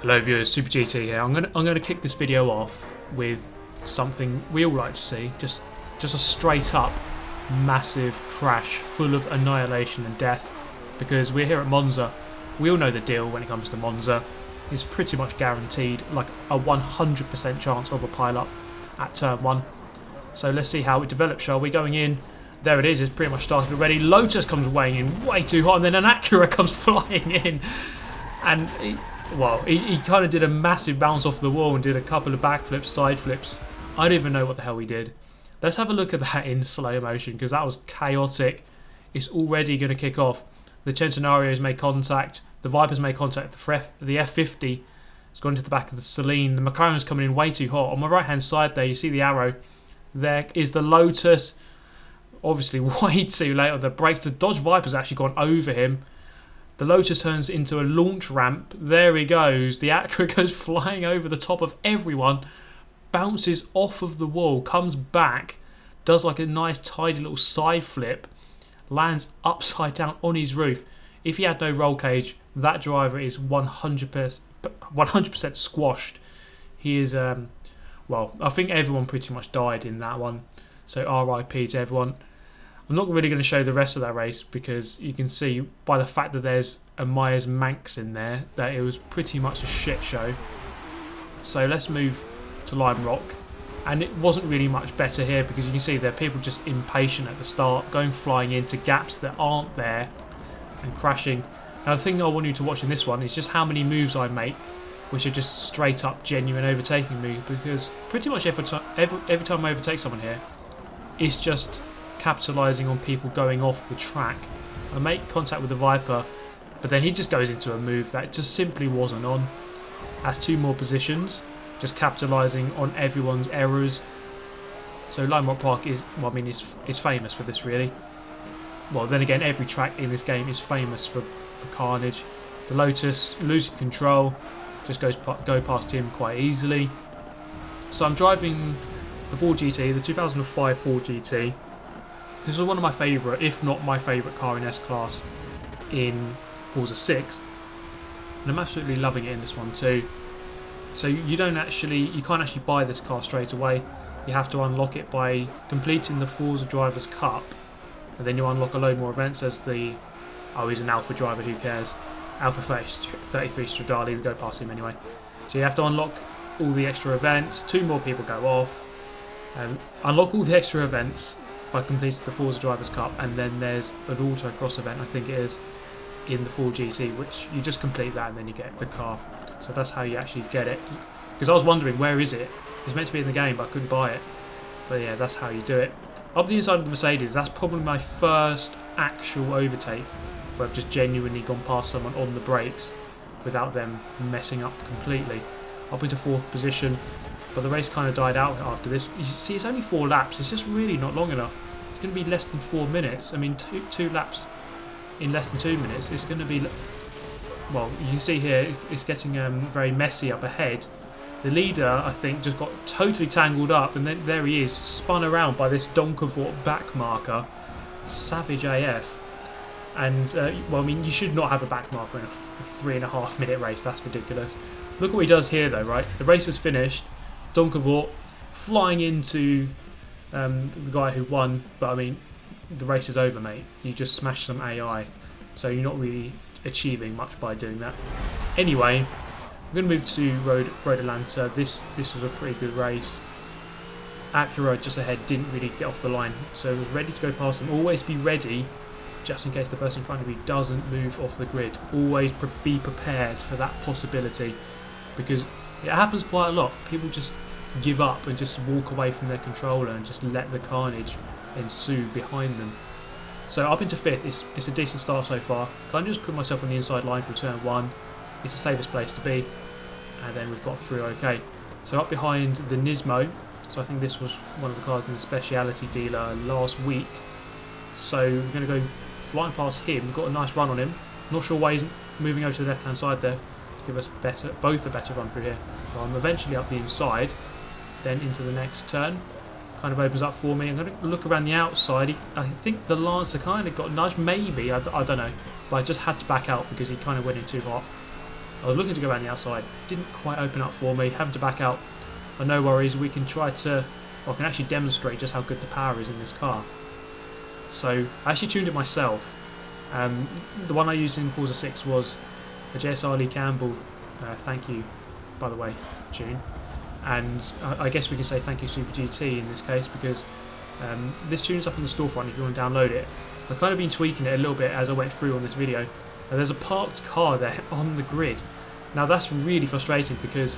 Hello viewers, Super GT here. I'm gonna kick this video off with something we all like to see, just a straight up massive crash full of annihilation and death, because we're here at Monza. We all know the deal when it comes to Monza. It's pretty much guaranteed, like a 100% chance of a pile-up at turn 1. So let's see how it develops, shall we? Going in, there it is, it's pretty much started already. Lotus comes weighing in way too hot, and then an Acura comes flying in. And he kind of did a massive bounce off the wall and did a couple of backflips, side flips. I don't even know what the hell he did. Let's have a look at that in slow motion, because that was chaotic. It's already going to kick off. The Centenario's made contact. The Viper's made contact. The F50 has gone into the back of the Celine. The McLaren's coming in way too hot. On my right hand side there, you see the arrow. There is the Lotus. Obviously way too late on the brakes. The Dodge Viper's actually gone over him. The Lotus turns into a launch ramp. There he goes. The Acura goes flying over the top of everyone. Bounces off of the wall. Comes back. Does like a nice tidy little side flip. Lands upside down on his roof. If he had no roll cage, that driver is 100% squashed. He is, well, I think everyone pretty much died in that one. So RIP to everyone. I'm not really going to show the rest of that race, because you can see by the fact that there's a Myers Manx in there that it was pretty much a shit show. So let's move to Lime Rock. And it wasn't really much better here, because you can see there are people just impatient at the start, going flying into gaps that aren't there and crashing. Now the thing I want you to watch in this one is just how many moves I make, which are just straight up genuine overtaking moves, because pretty much every time I overtake someone here, it's just capitalising on people going off the track. I make contact with the Viper, but then he just goes into a move that just simply wasn't on. Has 2 more positions, just capitalising on everyone's errors. So Lime Rock Park is, well, I mean, is famous for this, really. Well, then again, every track in this game is famous for carnage. The Lotus losing control, just go past him quite easily. So I'm driving the 4GT, the 2005 4GT. This was one of my favourite, if not my favourite car in S-Class in Forza 6. And I'm absolutely loving it in this one too. So you can't actually buy this car straight away. You have to unlock it by completing the Forza Drivers Cup. And then you unlock a load more events as the... Oh, he's an Alpha driver, who cares? Alpha 33 Stradale, we go past him anyway. So you have to unlock all the extra events. 2 more people go off. Unlock all the extra events by completing the Forza Drivers Cup, and then there's an autocross event, I think it is, in the 4GT, which you just complete that and then you get the car. So that's how you actually get it. Because I was wondering, where is it? It's meant to be in the game, but I couldn't buy it. But yeah, that's how you do it. Up the inside of the Mercedes, that's probably my first actual overtake, where I've just genuinely gone past someone on the brakes without them messing up completely. Up into 4th position. But the race kind of died out after this. You see, it's only 4 laps. It's just really not long enough. It's going to be less than 4 minutes. I mean, two laps in less than 2 minutes. It's going to be... Well, you can see here, it's getting very messy up ahead. The leader, I think, just got totally tangled up. And then there he is, spun around by this Donkervort back marker. Savage AF. And, well, I mean, you should not have a back marker in a 3.5 minute race. That's ridiculous. Look what he does here, though, right? The race is finished. Donkervort flying into the guy who won, but I mean, the race is over, mate. You just smashed some AI, so you're not really achieving much by doing that. Anyway, we're going to move to Road Atlanta. This was a pretty good race. Acura just ahead didn't really get off the line, so it was ready to go past him. Always be ready, just in case the person in front of you doesn't move off the grid. Always be prepared for that possibility, because it happens quite a lot. People just give up and just walk away from their controller and just let the carnage ensue behind them. So up into 5th, it's a decent start so far. Kind of just put myself on the inside line for turn 1. It's the safest place to be. And then we've got through okay. So up behind the Nismo. So I think this was one of the cars in the speciality dealer last week. So we're going to go flying past him. We've got a nice run on him. Not sure why he's moving over to the left hand side there. Give us both a better run through here. So I'm eventually up the inside, then into the next turn. Kind of opens up for me. I'm going to look around the outside. I think the Lancer kind of got nudged, maybe. I don't know. But I just had to back out because he kind of went in too hot. I was looking to go around the outside, didn't quite open up for me, having to back out. But no worries, we can try to, well, I can actually demonstrate just how good the power is in this car. So I actually tuned it myself. The one I used in Forza 6 was a JSR Lee Campbell, thank you by the way, tune. And I guess we can say thank you Super GT in this case, because this tune's up in the storefront if you want to download it. I've kind of been tweaking it a little bit as I went through on this video, and there's a parked car there on the grid. Now that's really frustrating because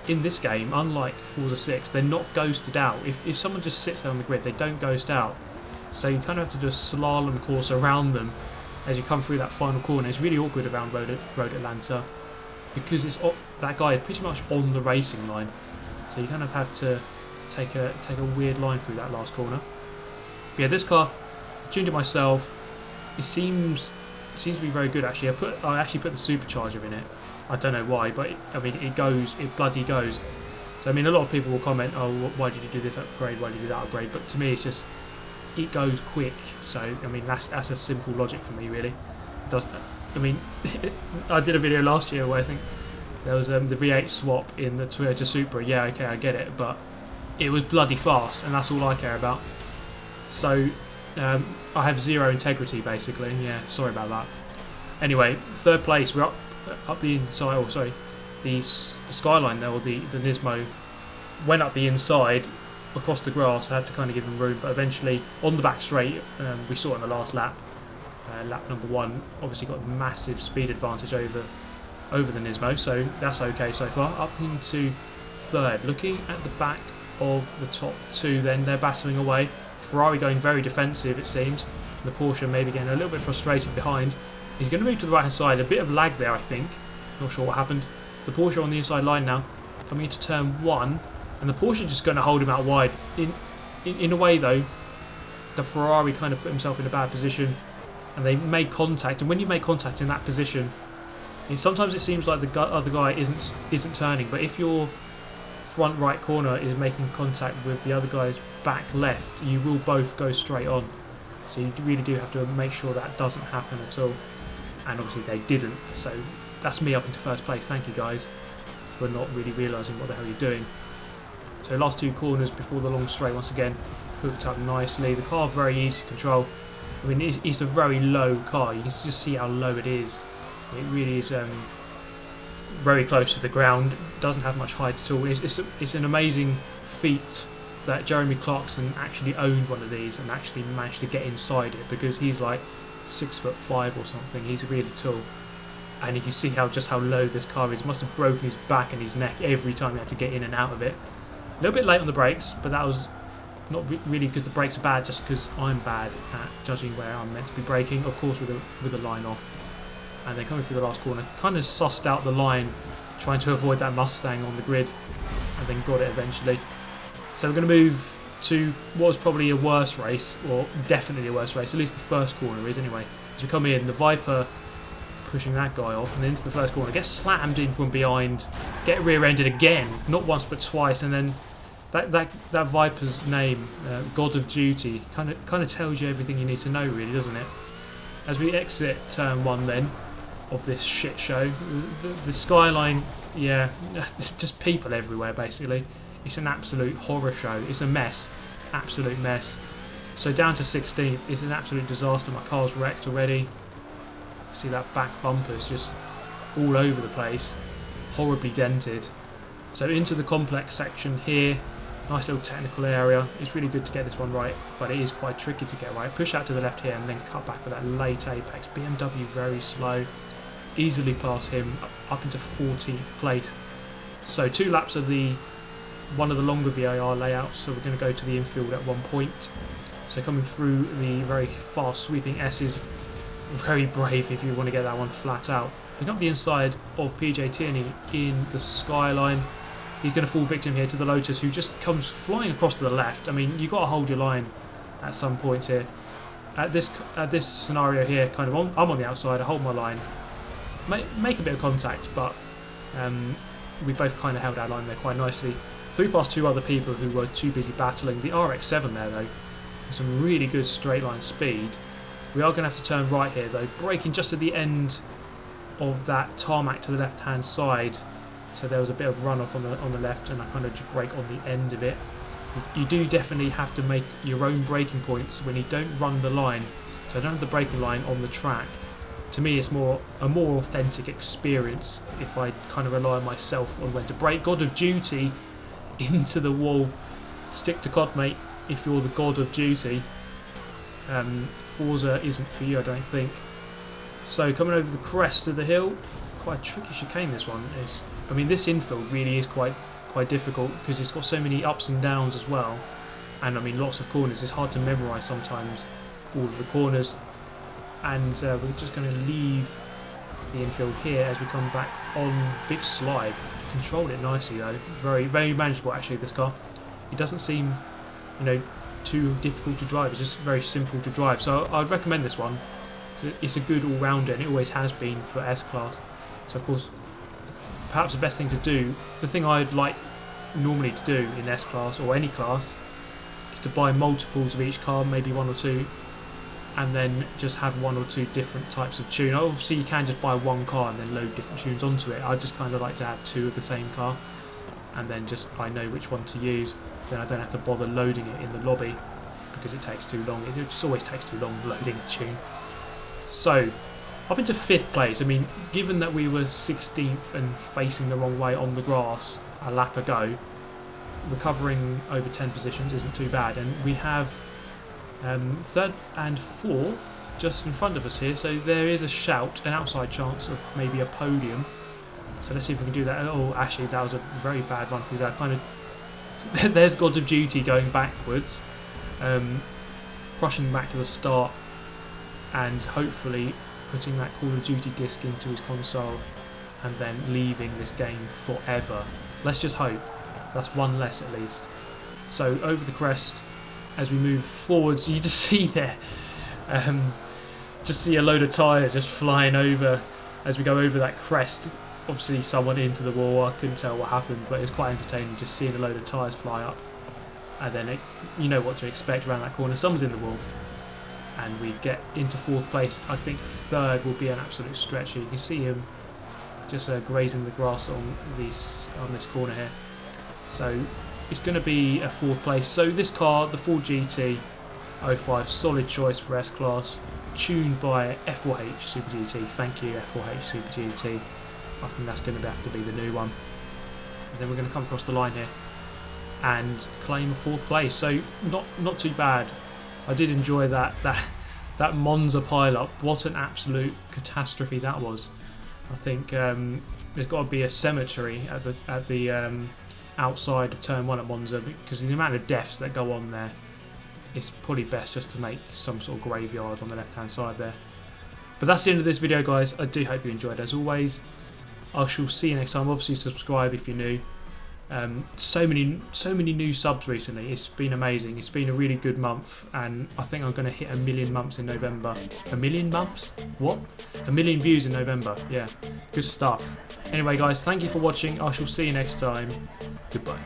in this game, unlike Forza 6, they're not ghosted out. If someone just sits there on the grid, they don't ghost out. So you kind of have to do a slalom course around them as you come through that final corner. It's really awkward around Road Atlanta because it's that guy is pretty much on the racing line. So you kind of have to take a weird line through that last corner. But yeah, this car, I tuned it myself. It seems to be very good actually. I actually put the supercharger in it. I don't know why, but it bloody goes. So I mean, a lot of people will comment, oh, why did you do this upgrade? Why did you do that upgrade? But to me, it's just it goes quick. So I mean, that's a simple logic for me, really. I mean, I did a video last year where I think there was the V8 swap in the Toyota Supra. Yeah, okay, I get it, but it was bloody fast, and that's all I care about. So I have zero integrity, basically. Yeah, sorry about that. Anyway, third place. We're up the inside. Oh, sorry, the skyline there, or the Nismo, went up the inside across the grass. I had to kind of give them room, but eventually on the back straight, we saw it in the last lap. Lap number 1, obviously got a massive speed advantage over the Nismo, so that's okay so far. Up into third. Looking at the back of the top 2, then they're battling away. Ferrari going very defensive, it seems. The Porsche maybe getting a little bit frustrated behind. He's going to move to the right hand side. A bit of lag there, I think. Not sure what happened. The Porsche on the inside line now, coming into turn 1, and the Porsche just going to hold him out wide. In a way though, the Ferrari kind of put himself in a bad position, and they made contact. And when you make contact in that position, sometimes it seems like the other guy isn't turning, but if your front right corner is making contact with the other guy's back left, you will both go straight on. So you really do have to make sure that doesn't happen at all. And obviously they didn't, so that's me up into first place. Thank you guys for not really realising what the hell you're doing. So last 2 corners before the long straight, once again hooked up nicely. The car very easy to control. I mean, it's a very low car. You can just see how low it is. It really is very close to the ground. Doesn't have much height at all. It's an amazing feat that Jeremy Clarkson actually owned one of these and actually managed to get inside it, because he's like 6'5" or something. He's really tall, and you can see how low this car is. Must have broken his back and his neck every time he had to get in and out of it. A little bit late on the brakes, but that was not really because the brakes are bad, just because I'm bad at judging where I'm meant to be braking, of course with a line off. And then coming through the last corner, kind of sussed out the line, trying to avoid that Mustang on the grid, and then got it eventually. So we're going to move to what was probably a worse race, or definitely a worse race, at least the first corner is anyway. As we come in, the Viper pushing that guy off, and then into the first corner, gets slammed in from behind, get rear-ended again, not once but twice, and then that Viper's name, God of Duty, kind of tells you everything you need to know, really, doesn't it? As we exit turn 1 then of this shit show, the skyline, yeah, just people everywhere basically. It's an absolute horror show. It's a mess, absolute mess. So down to 16th, it's an absolute disaster. My car's wrecked already. See that back bumper's just all over the place, horribly dented. So into the complex section here. Nice little technical area. It's really good to get this one right, but it is quite tricky to get right. Push out to the left here and then cut back with that late apex. BMW very slow. Easily pass him up into 14th place. So 2 laps of one of the longer VIR layouts, so we're going to go to the infield at one point. So coming through the very fast sweeping S's, very brave if you want to get that one flat out. Pick up the inside of PJ Tierney in the skyline. He's going to fall victim here to the Lotus, who just comes flying across to the left. I mean, you've got to hold your line at some points here. At this scenario here, kind of I'm on the outside, I hold my line, make a bit of contact, but we both kind of held our line there quite nicely. Through past 2 other people who were too busy battling. The RX-7 there though, with some really good straight line speed. We are going to have to turn right here though, braking just at the end of that tarmac to the left hand side, so there was a bit of runoff on the left, and I kind of just brake on the end of it. You do definitely have to make your own braking points when you don't run the line. So I don't have the braking line on the track. To me, it's a more authentic experience if I kind of rely on myself on when to brake. God of Duty into the wall. Stick to COD, mate, if you're the God of Duty. Forza isn't for you, I don't think. So coming over the crest of the hill, quite a tricky chicane this one is. I mean, this infield really is quite difficult because it's got so many ups and downs as well, and I mean lots of corners. It's hard to memorise sometimes all of the corners, and we're just going to leave the infield here as we come back on. Big slide, controlled it nicely though, very very manageable actually this car. It doesn't seem, you know, too difficult to drive, it's just very simple to drive, so I'd recommend this one. It's a good all-rounder, and it always has been for S-Class. So of course, perhaps the best thing to do, the thing I'd like normally to do in S-Class or any class, is to buy multiples of each car, maybe one or two, and then just have one or two different types of tune. Obviously you can just buy one car and then load different tunes onto it. I just kind of like to have two of the same car, and then just I know which one to use, so then I don't have to bother loading it in the lobby because it takes too long. It just always takes too long loading a tune. So up into 5th place. I mean, given that we were 16th and facing the wrong way on the grass a lap ago, recovering over 10 positions isn't too bad, and we have 3rd and 4th just in front of us here, so there is a shout, an outside chance of maybe a podium. So let's see if we can do that. Oh, actually that was a very bad run through that. Kind of there's God of Duty going backwards, rushing back to the start, and hopefully putting that Call of Duty disc into his console and then leaving this game forever. Let's just hope. That's one less at least. So over the crest as we move forwards, you just see there, just see a load of tyres just flying over as we go over that crest. Obviously someone into the wall, I couldn't tell what happened, but it was quite entertaining just seeing a load of tyres fly up, and then you know what to expect around that corner. Someone's in the wall, and we get into 4th place. I think 3rd will be an absolute stretch. You can see him just grazing the grass on this corner here. So it's going to be a 4th place. So this car, the Ford GT 05, solid choice for S-Class, tuned by F4H Super GT. Thank you, F4H Super GT. I think that's going to have to be the new one. And then we're going to come across the line here and claim a 4th place. So not too bad. I did enjoy that Monza pile-up. What an absolute catastrophe that was. I think there's got to be a cemetery at the outside of turn 1 at Monza, because the amount of deaths that go on there, it's probably best just to make some sort of graveyard on the left hand side there. But that's the end of this video, guys. I do hope you enjoyed. As always, I shall see you next time. Obviously subscribe if you're new. So many new subs recently. It's been amazing. It's been a really good month, and I think I'm going to hit 1 million months in November. 1 million months? What? 1 million views in November. Yeah, good stuff. Anyway guys, thank you for watching. I shall see you next time. Goodbye.